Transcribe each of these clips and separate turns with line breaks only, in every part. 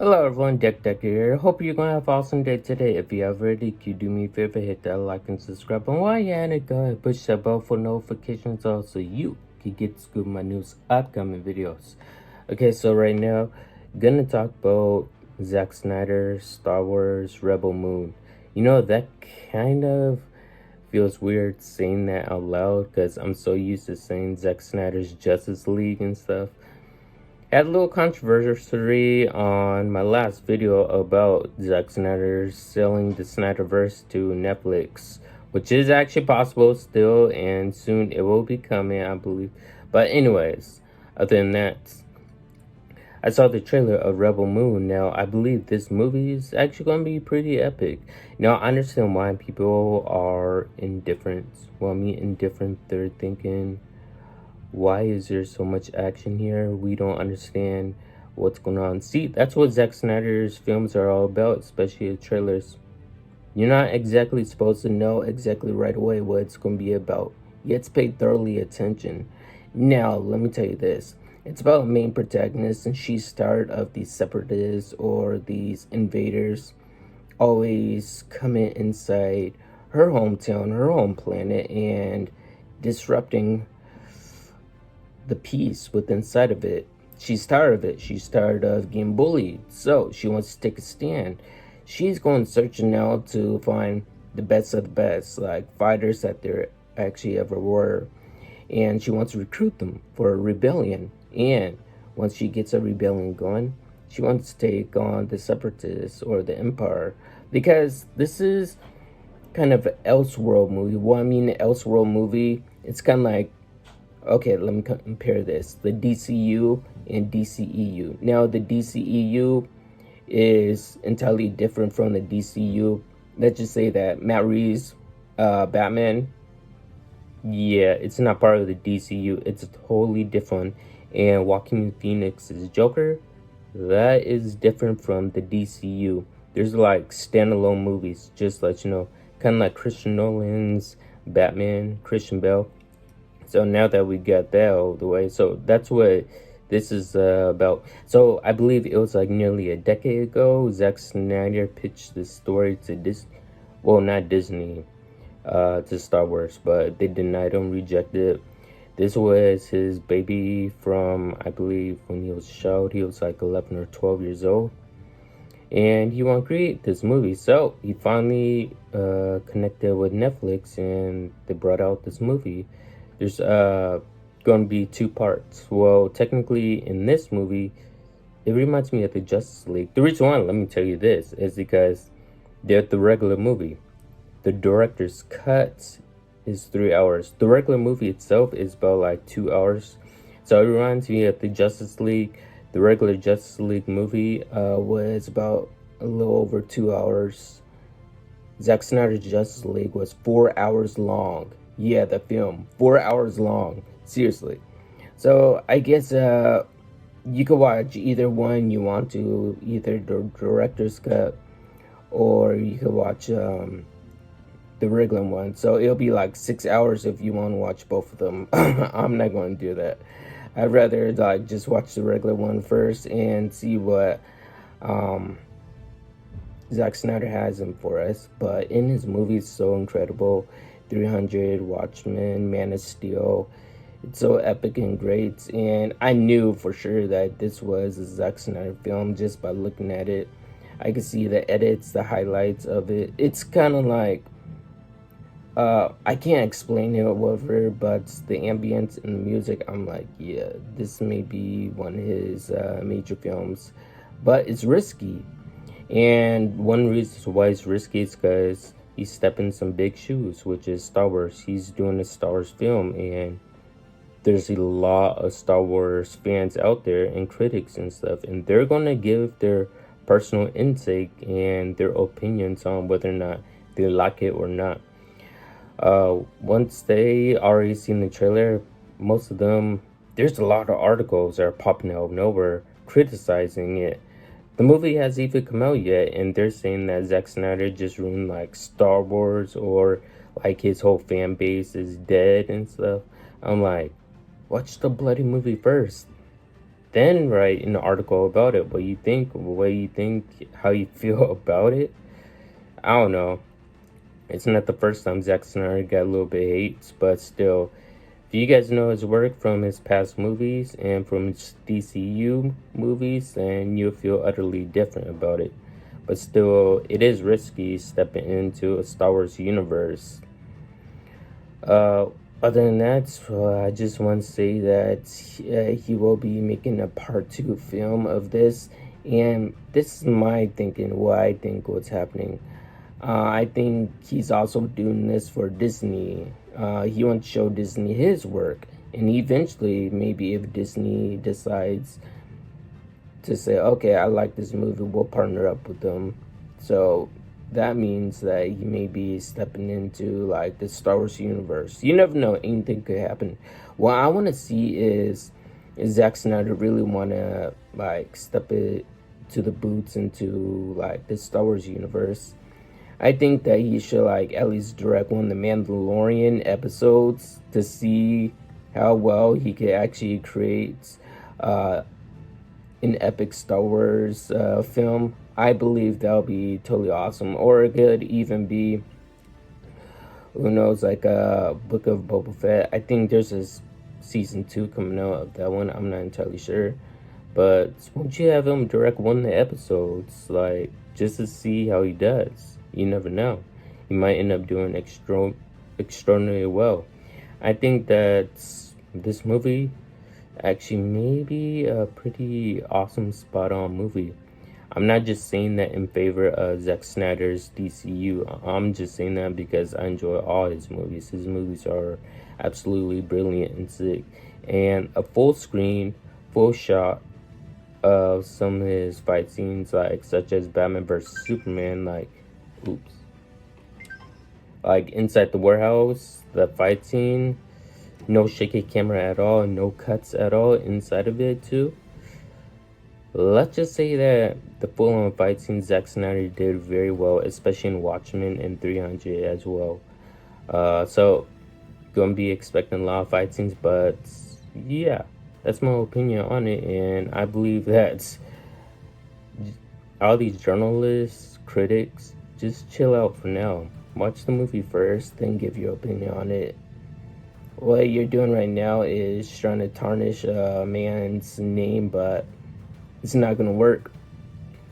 Hello everyone, deckdeckard here. Hope you're gonna have an awesome day today. If you have already, could you do me a favor, hit that like and subscribe button while you're at it, go ahead, push that bell for notifications so you can get to scoop my news upcoming videos. Okay, so right now, gonna talk about Zack Snyder, Star Wars, Rebel Moon. You know, that kind of feels weird saying that out loud because I'm so used to saying Zack Snyder's Justice League and stuff. Had a little controversy on my last video about Zack Snyder selling the Snyderverse to Netflix, which is actually possible still, and soon it will be coming, I believe. But anyways, other than that, I saw the trailer of Rebel Moon. Now, I believe this movie is actually going to be pretty epic. Now, I understand why people are indifferent. Well, indifferent, they're thinking, why is there so much action here? We don't understand what's going on. See, that's what Zack Snyder's films are all about, especially the trailers. You're not exactly supposed to know exactly right away what it's going to be about. You have to pay thoroughly attention. Now, let me tell you this. It's about a main protagonist, and she's tired of these separatists or these invaders always coming inside her hometown, her home planet, and disrupting the peace within inside of it. She's tired of it. She's tired of getting bullied. So she wants to take a stand. She's going searching now to find the best of the best, like fighters that there actually ever were. And she wants to recruit them for a rebellion. And once she gets a rebellion going, she wants to take on the separatists or the empire. Because this is kind of an Elseworld movie. Well, I mean, an Elseworld movie, it's kind of like, okay, let me compare this. The DCU and DCEU. Now, the DCEU is entirely different from the DCU. Let's just say that Matt Reeves' Batman, yeah, it's not part of the DCU. It's totally different. And Joaquin Phoenix's Joker, that is different from the DCU. There's like standalone movies, just to let you know. Kind of like Christian Nolan's Batman, Christian Bale. So now that we got that out of the way, so that's what this is about. So I believe it was like nearly a decade ago, Zack Snyder pitched this story to not Disney, to Star Wars, but they denied him, rejected it. This was his baby from, I believe, when he was a child, he was like 11 or 12 years old. And he wanted to create this movie. So he finally connected with Netflix and they brought out this movie. There's going to be two parts. Well, technically, in this movie, it reminds me of the Justice League. The reason why, let me tell you this, is because they're the regular movie. The director's cut is 3 hours. The regular movie itself is about like 2 hours. So it reminds me of the Justice League. The regular Justice League movie was about a little over 2 hours. Zack Snyder's Justice League was 4 hours long. Yeah, the film, 4 hours long, seriously. So I guess you could watch either one you want to, either the director's cut or you could watch the regular one. So it'll be like 6 hours if you want to watch both of them. I'm not going to do that. I'd rather like just watch the regular one first and see what Zack Snyder has in for us. But in his movies, so incredible. 300, Watchmen, Man of Steel. It's so epic and great. And I knew for sure that this was a Zack Snyder film just by looking at it. I could see the edits, the highlights of it. It's kind of like, I can't explain it or whatever, but the ambience and the music, I'm like, yeah, this may be one of his major films. But it's risky. And one reason why it's risky is because he's stepping some big shoes, which is Star Wars. He's doing a Star Wars film, and there's a lot of Star Wars fans out there and critics and stuff, and they're going to give their personal intake and their opinions on whether or not they like it or not. Once they already seen the trailer, most of them, there's a lot of articles that are popping out of nowhere criticizing it. The movie hasn't even come out yet, and they're saying that Zack Snyder just ruined like Star Wars, or like his whole fan base is dead and stuff. I'm like, watch the bloody movie first. then write an article about it. What you think, how you feel about it. I don't know. It's not the first time Zack Snyder got a little bit hate, but still, if you guys know his work from his past movies and from his DCU movies, then you'll feel utterly different about it. But still, it is risky stepping into a Star Wars universe. Other than that, I just want to say that he will be making a part 2 film of this. And this is my thinking, what I think what's happening. I think he's also doing this for Disney. He wants to show Disney his work. And eventually, maybe if Disney decides to say, okay, I like this movie, we'll partner up with them. So that means that he may be stepping into like the Star Wars universe. You never know, anything could happen. What I want to see is Zack Snyder really want to like step it to the boots into like the Star Wars universe. I think that he should like at least direct one of the Mandalorian episodes to see how well he could actually create an epic Star Wars film. I believe that'll be totally awesome. Or it could even be, who knows, like a Book of Boba Fett. I think there's a season 2 coming out of that one. I'm not entirely sure. But won't you have him direct one of the episodes, like, just to see how he does? You never know. He might end up doing extraordinarily well. I think that this movie actually may be a pretty awesome, spot-on movie. I'm not just saying that in favor of Zack Snyder's DCU. I'm just saying that because I enjoy all his movies. His movies are absolutely brilliant and sick. And a full screen, full shot of some of his fight scenes, like such as Batman vs. Superman, like inside the warehouse, the fight scene, no shaky camera at all, and no cuts at all inside of it too. Let's just say that the full-on fight scene Zack Snyder did very well, especially in Watchmen and 300 as well. So gonna be expecting a lot of fight scenes, but yeah, that's my opinion on it. And I believe that all these journalists, critics, just chill out for now. Watch the movie first, then give your opinion on it. What you're doing right now is trying to tarnish a man's name, but it's not going to work,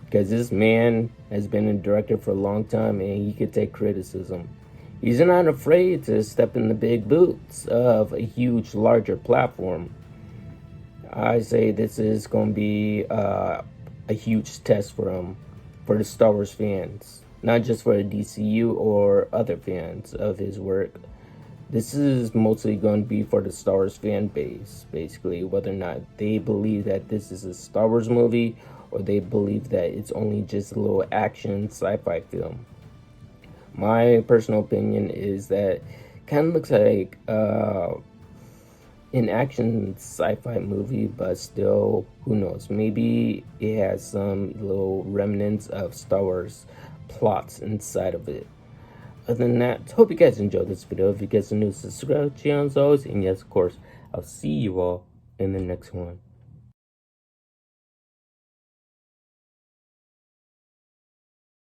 because this man has been a director for a long time and he could take criticism. He's not afraid to step in the big boots of a huge, larger platform. I say this is going to be a huge test for him, for the Star Wars fans, not just for the DCU or other fans of his work. This is mostly going to be for the Star Wars fan base, basically, whether or not they believe that this is a Star Wars movie or they believe that it's only just a little action sci-fi film. My personal opinion is that it kind of looks like an action sci-fi movie, but still, who knows, maybe it has some little remnants of Star Wars plots inside of it. Other than that, hope you guys enjoyed this video. If you guys are new, subscribe to the channel as always. And yes, of course, I'll see you all in the next one.